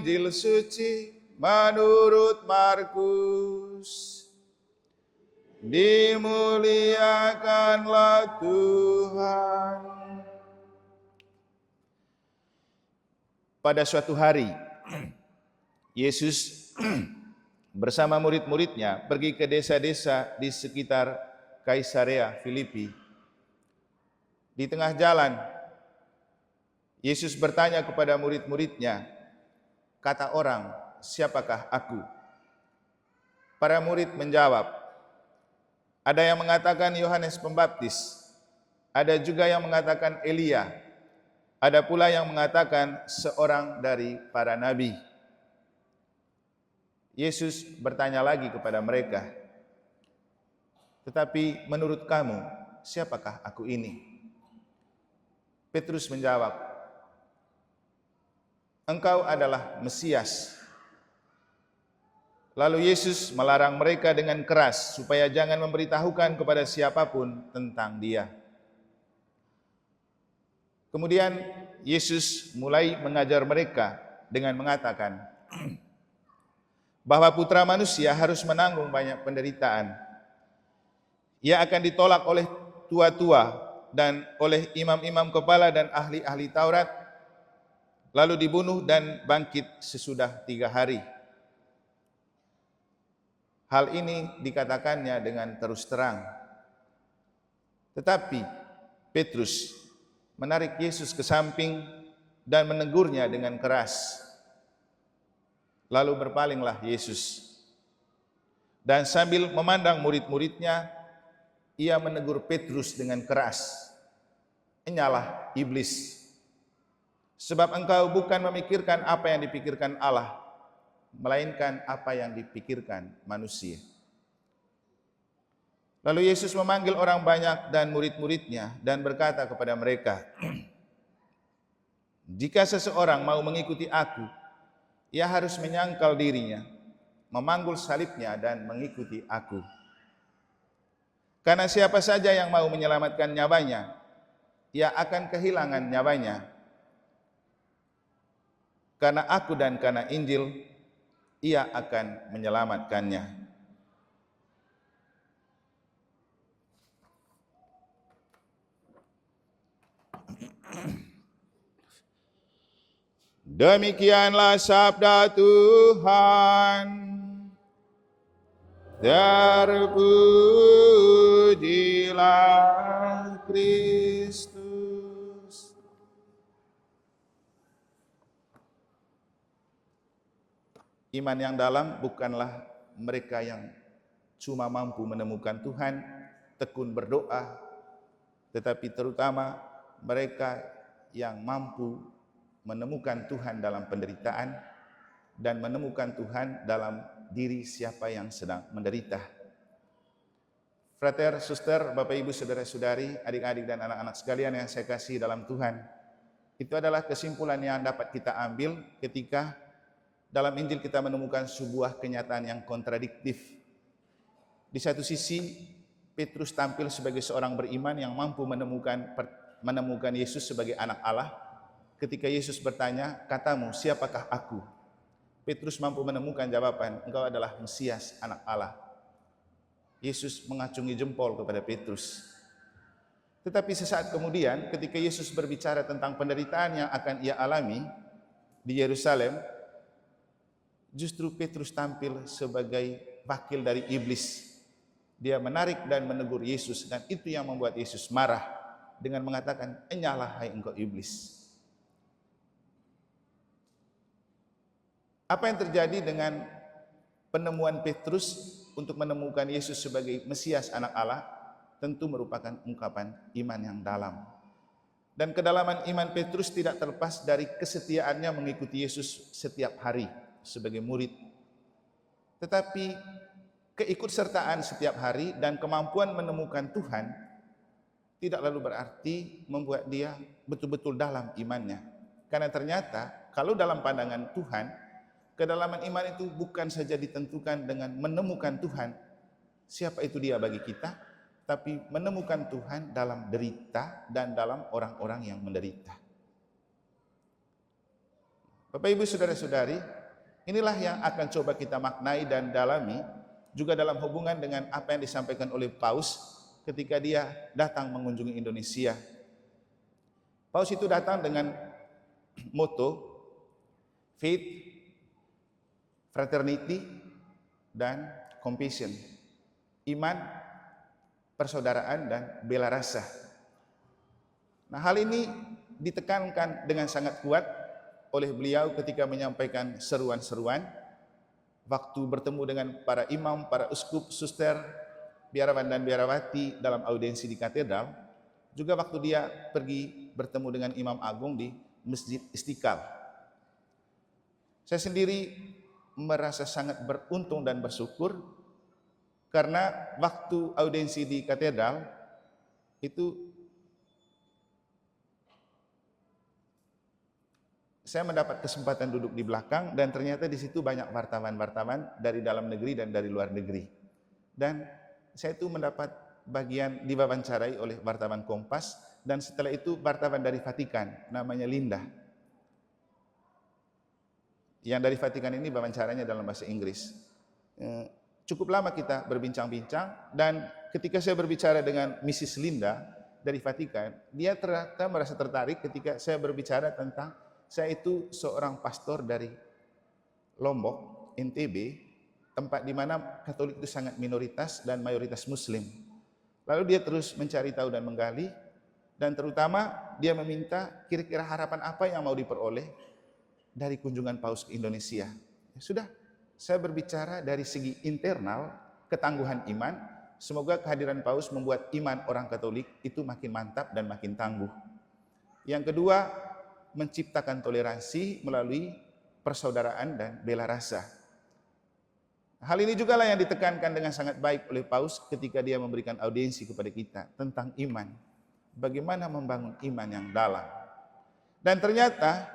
Injil suci menurut Markus. Dimuliakanlah Tuhan. Pada suatu hari, Yesus bersama murid-muridnya pergi ke desa-desa di sekitar Kaisarea Filipi. Di tengah jalan, Yesus bertanya kepada murid-muridnya, "Kata orang, siapakah aku?" Para murid menjawab, "Ada yang mengatakan Yohanes Pembaptis, ada juga yang mengatakan Elia, ada pula yang mengatakan seorang dari para nabi." Yesus bertanya lagi kepada mereka, "Tetapi menurut kamu, siapakah aku ini?" Petrus menjawab, "Engkau adalah Mesias." Lalu Yesus melarang mereka dengan keras supaya jangan memberitahukan kepada siapapun tentang Dia. Kemudian Yesus mulai mengajar mereka dengan mengatakan bahwa Putra Manusia harus menanggung banyak penderitaan. Ia akan ditolak oleh tua-tua dan oleh imam-imam kepala dan ahli-ahli Taurat, lalu dibunuh dan bangkit sesudah 3 hari. Hal ini dikatakannya dengan terus terang. Tetapi Petrus menarik Yesus ke samping dan menegurnya dengan keras. Lalu berpalinglah Yesus. Dan sambil memandang murid-muridnya, ia menegur Petrus dengan keras, "Enyalah iblis, sebab engkau bukan memikirkan apa yang dipikirkan Allah, melainkan apa yang dipikirkan manusia." Lalu Yesus memanggil orang banyak dan murid-muridnya dan berkata kepada mereka, "Jika seseorang mau mengikuti aku, ia harus menyangkal dirinya, memanggul salibnya dan mengikuti aku. Karena siapa saja yang mau menyelamatkan nyawanya, ia akan kehilangan nyawanya. Karena aku dan karena Injil, ia akan menyelamatkannya." Demikianlah sabda Tuhan. Terpujilah Kristus. Iman yang dalam bukanlah mereka yang cuma mampu menemukan Tuhan, tekun berdoa, tetapi terutama mereka yang mampu menemukan Tuhan dalam penderitaan dan menemukan Tuhan dalam diri siapa yang sedang menderita. Frater, suster, Bapak Ibu, saudara-saudari, adik-adik dan anak-anak sekalian yang saya kasih dalam Tuhan, itu adalah kesimpulan yang dapat kita ambil ketika dalam Injil kita menemukan sebuah kenyataan yang kontradiktif. Di satu sisi, Petrus tampil sebagai seorang beriman yang mampu menemukan Yesus sebagai anak Allah. Ketika Yesus bertanya, "Katamu, siapakah aku?" Petrus mampu menemukan jawaban, "Engkau adalah Mesias, anak Allah." Yesus mengacungi jempol kepada Petrus. Tetapi sesaat kemudian ketika Yesus berbicara tentang penderitaan yang akan ia alami di Yerusalem, justru Petrus tampil sebagai wakil dari iblis. Dia menarik dan menegur Yesus, dan itu yang membuat Yesus marah dengan mengatakan, "Enyalah hai engkau iblis." Apa yang terjadi dengan penemuan Petrus untuk menemukan Yesus sebagai Mesias anak Allah? Tentu merupakan ungkapan iman yang dalam. Dan kedalaman iman Petrus tidak terlepas dari kesetiaannya mengikuti Yesus setiap hari sebagai murid. Tetapi keikutsertaan setiap hari dan kemampuan menemukan Tuhan tidak lalu berarti membuat dia betul-betul dalam imannya. Karena ternyata kalau dalam pandangan Tuhan, kedalaman iman itu bukan saja ditentukan dengan menemukan Tuhan, siapa itu dia bagi kita, tapi menemukan Tuhan dalam derita dan dalam orang-orang yang menderita. Bapak Ibu saudara-saudari, inilah yang akan coba kita maknai dan dalami juga dalam hubungan dengan apa yang disampaikan oleh Paus ketika dia datang mengunjungi Indonesia. Paus itu datang dengan moto faith, fraternity, dan compassion. Iman, persaudaraan, dan bela rasa. Nah, hal ini ditekankan dengan sangat kuat oleh beliau ketika menyampaikan seruan-seruan waktu bertemu dengan para imam, para uskup, suster, biarawan dan biarawati dalam audiensi di katedral, juga waktu dia pergi bertemu dengan Imam Agung di Masjid Istiqlal. Saya sendiri merasa sangat beruntung dan bersyukur karena waktu audiensi di katedral itu saya mendapat kesempatan duduk di belakang dan ternyata di situ banyak wartawan-wartawan dari dalam negeri dan dari luar negeri. Dan saya itu mendapat bagian diwawancarai oleh wartawan Kompas dan setelah itu wartawan dari Vatikan namanya Linda. Yang dari Vatikan ini wawancaranya dalam bahasa Inggris. Cukup lama kita berbincang-bincang dan ketika saya berbicara dengan Mrs. Linda dari Vatikan, dia ternyata merasa tertarik ketika saya berbicara tentang saya itu seorang pastor dari Lombok, NTB, tempat di mana Katolik itu sangat minoritas dan mayoritas Muslim. Lalu dia terus mencari tahu dan menggali, dan terutama dia meminta kira-kira harapan apa yang mau diperoleh dari kunjungan Paus ke Indonesia. Ya sudah, saya berbicara dari segi internal, ketangguhan iman, semoga kehadiran Paus membuat iman orang Katolik itu makin mantap dan makin tangguh. Yang kedua, menciptakan toleransi melalui persaudaraan dan bela rasa. Hal ini juga lah yang ditekankan dengan sangat baik oleh Paus ketika dia memberikan audiensi kepada kita tentang iman. Bagaimana membangun iman yang dalam. Dan ternyata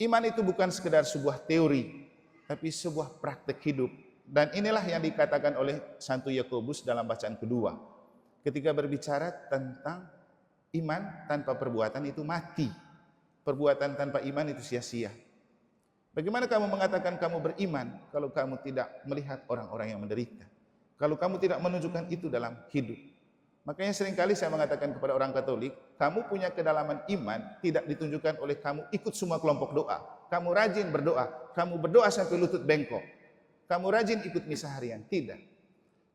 iman itu bukan sekedar sebuah teori, tapi sebuah praktek hidup. Dan inilah yang dikatakan oleh Santo Yakobus dalam bacaan kedua. Ketika berbicara tentang iman tanpa perbuatan itu mati. Perbuatan tanpa iman itu sia-sia. Bagaimana kamu mengatakan kamu beriman kalau kamu tidak melihat orang-orang yang menderita? Kalau kamu tidak menunjukkan itu dalam hidup. Makanya seringkali saya mengatakan kepada orang Katolik, kamu punya kedalaman iman tidak ditunjukkan oleh kamu ikut semua kelompok doa. Kamu rajin berdoa, kamu berdoa sampai lutut bengkok. Kamu rajin ikut misa harian, tidak.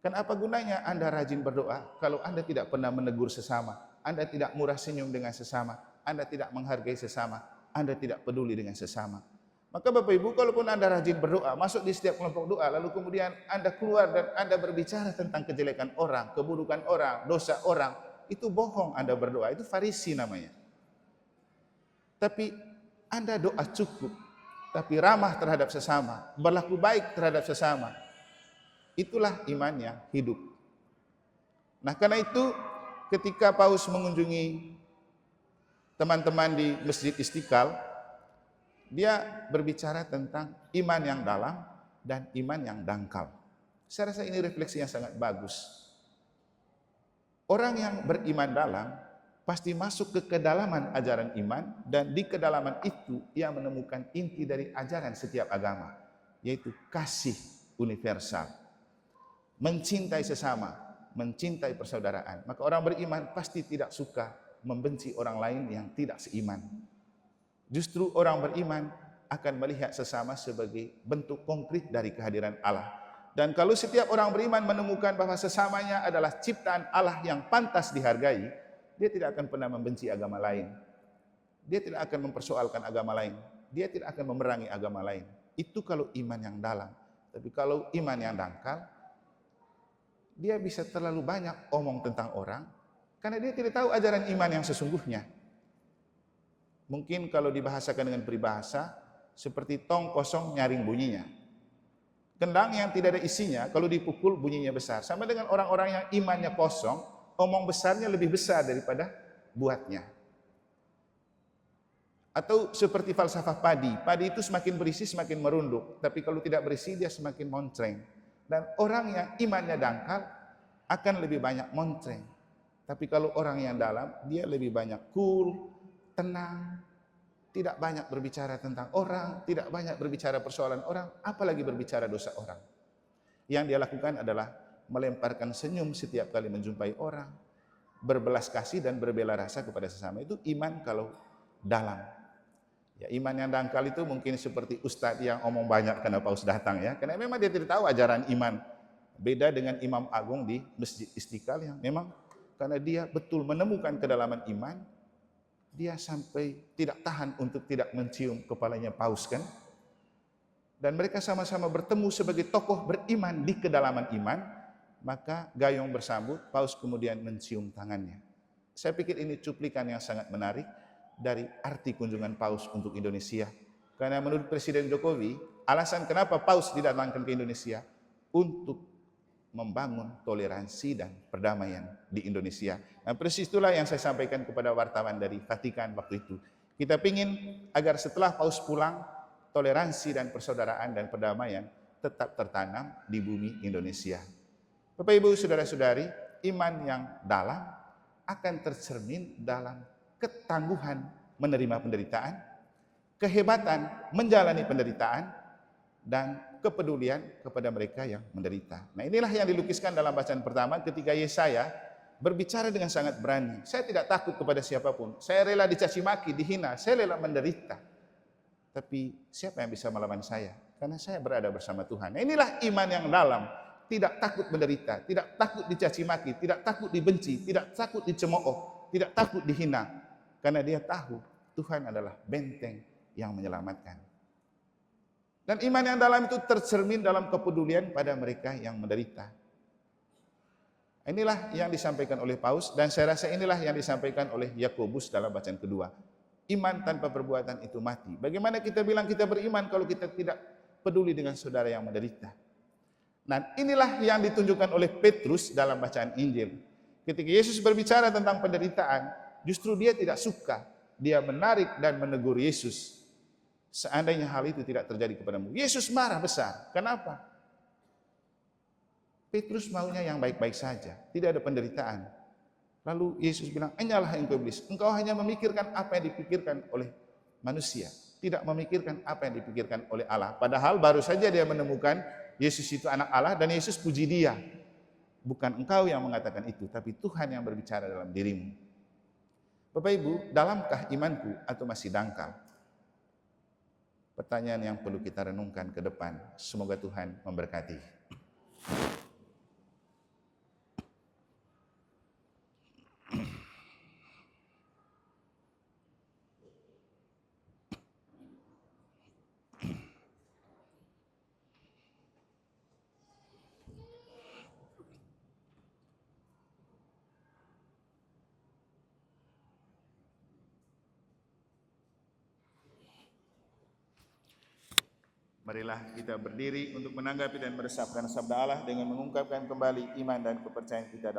Kan apa gunanya Anda rajin berdoa kalau Anda tidak pernah menegur sesama, Anda tidak murah senyum dengan sesama, Anda tidak menghargai sesama, Anda tidak peduli dengan sesama. Maka Bapak Ibu, kalaupun Anda rajin berdoa, masuk di setiap kelompok doa, lalu kemudian Anda keluar dan Anda berbicara tentang kejelekan orang, keburukan orang, dosa orang, itu bohong Anda berdoa, itu farisi namanya. Tapi Anda doa cukup, tapi ramah terhadap sesama, berlaku baik terhadap sesama, itulah iman yang hidup. Nah, karena itu ketika Paus mengunjungi teman-teman di Masjid Istiqlal, dia berbicara tentang iman yang dalam dan iman yang dangkal. Saya rasa ini refleksi yang sangat bagus. Orang yang beriman dalam pasti masuk ke kedalaman ajaran iman, dan di kedalaman itu ia menemukan inti dari ajaran setiap agama, yaitu kasih universal. Mencintai sesama, mencintai persaudaraan. Maka orang beriman pasti tidak suka membenci orang lain yang tidak seiman. Justru orang beriman akan melihat sesama sebagai bentuk konkret dari kehadiran Allah. Dan kalau setiap orang beriman menemukan bahwa sesamanya adalah ciptaan Allah yang pantas dihargai, dia tidak akan pernah membenci agama lain. Dia tidak akan mempersoalkan agama lain. Dia tidak akan memerangi agama lain. Itu kalau iman yang dalam. Tapi kalau iman yang dangkal, dia bisa terlalu banyak omong tentang orang, karena dia tidak tahu ajaran iman yang sesungguhnya. Mungkin kalau dibahasakan dengan peribahasa, seperti tong kosong nyaring bunyinya. Kendang yang tidak ada isinya, kalau dipukul bunyinya besar. Sama dengan orang-orang yang imannya kosong, omong besarnya lebih besar daripada buatnya. Atau seperti falsafah padi. Padi itu semakin berisi semakin merunduk, tapi kalau tidak berisi dia semakin moncreng. Dan orang yang imannya dangkal akan lebih banyak moncreng. Tapi kalau orang yang dalam, dia lebih banyak cool, tenang, tidak banyak berbicara tentang orang, tidak banyak berbicara persoalan orang, apalagi berbicara dosa orang. Yang dia lakukan adalah melemparkan senyum setiap kali menjumpai orang, berbelas kasih dan berbela rasa kepada sesama. Itu iman kalau dalam. Ya, iman yang dangkal itu mungkin seperti ustadz yang omong banyak karena paus datang ya. Karena memang dia tidak tahu ajaran iman. Beda dengan imam agung di Masjid Istiqlal yang memang karena dia betul menemukan kedalaman iman, dia sampai tidak tahan untuk tidak mencium kepalanya paus kan. Dan mereka sama-sama bertemu sebagai tokoh beriman di kedalaman iman, maka gayung bersambut, paus kemudian mencium tangannya. Saya pikir ini cuplikan yang sangat menarik dari arti kunjungan paus untuk Indonesia. Karena menurut Presiden Jokowi, alasan kenapa paus didatangkan ke Indonesia untuk membangun toleransi dan perdamaian di Indonesia. Nah, persis itulah yang saya sampaikan kepada wartawan dari Vatikan waktu itu. Kita ingin agar setelah paus pulang, toleransi dan persaudaraan dan perdamaian tetap tertanam di bumi Indonesia. Bapak Ibu, saudara-saudari, iman yang dalam akan tercermin dalam ketangguhan menerima penderitaan, kehebatan menjalani penderitaan, dan kepedulian kepada mereka yang menderita. Nah, inilah yang dilukiskan dalam bacaan pertama ketika Yesaya berbicara dengan sangat berani. Saya tidak takut kepada siapapun. Saya rela dicaci maki, dihina, saya rela menderita. Tapi siapa yang bisa melawan saya? Karena saya berada bersama Tuhan. Nah, inilah iman yang dalam. Tidak takut menderita, tidak takut dicaci maki, tidak takut dibenci, tidak takut dicemooh, tidak takut dihina. Karena dia tahu Tuhan adalah benteng yang menyelamatkan. Dan iman yang dalam itu tercermin dalam kepedulian pada mereka yang menderita. Inilah yang disampaikan oleh Paus, dan saya rasa inilah yang disampaikan oleh Yakobus dalam bacaan kedua. Iman tanpa perbuatan itu mati. Bagaimana kita bilang kita beriman kalau kita tidak peduli dengan saudara yang menderita? Nah, inilah yang ditunjukkan oleh Petrus dalam bacaan Injil. Ketika Yesus berbicara tentang penderitaan, justru dia tidak suka. Dia menarik dan menegur Yesus. Seandainya hal itu tidak terjadi kepadamu. Yesus marah besar. Kenapa? Petrus maunya yang baik-baik saja. Tidak ada penderitaan. Lalu Yesus bilang, "Enyalah engkau iblis. Engkau hanya memikirkan apa yang dipikirkan oleh manusia. Tidak memikirkan apa yang dipikirkan oleh Allah." Padahal baru saja dia menemukan Yesus itu anak Allah dan Yesus puji dia. Bukan engkau yang mengatakan itu, tapi Tuhan yang berbicara dalam dirimu. Bapak Ibu, dalamkah imanku atau masih dangkal? Pertanyaan yang perlu kita renungkan ke depan. Semoga Tuhan memberkati. Marilah kita berdiri untuk menanggapi dan meresapkan sabda Allah dengan mengungkapkan kembali iman dan kepercayaan kita dalam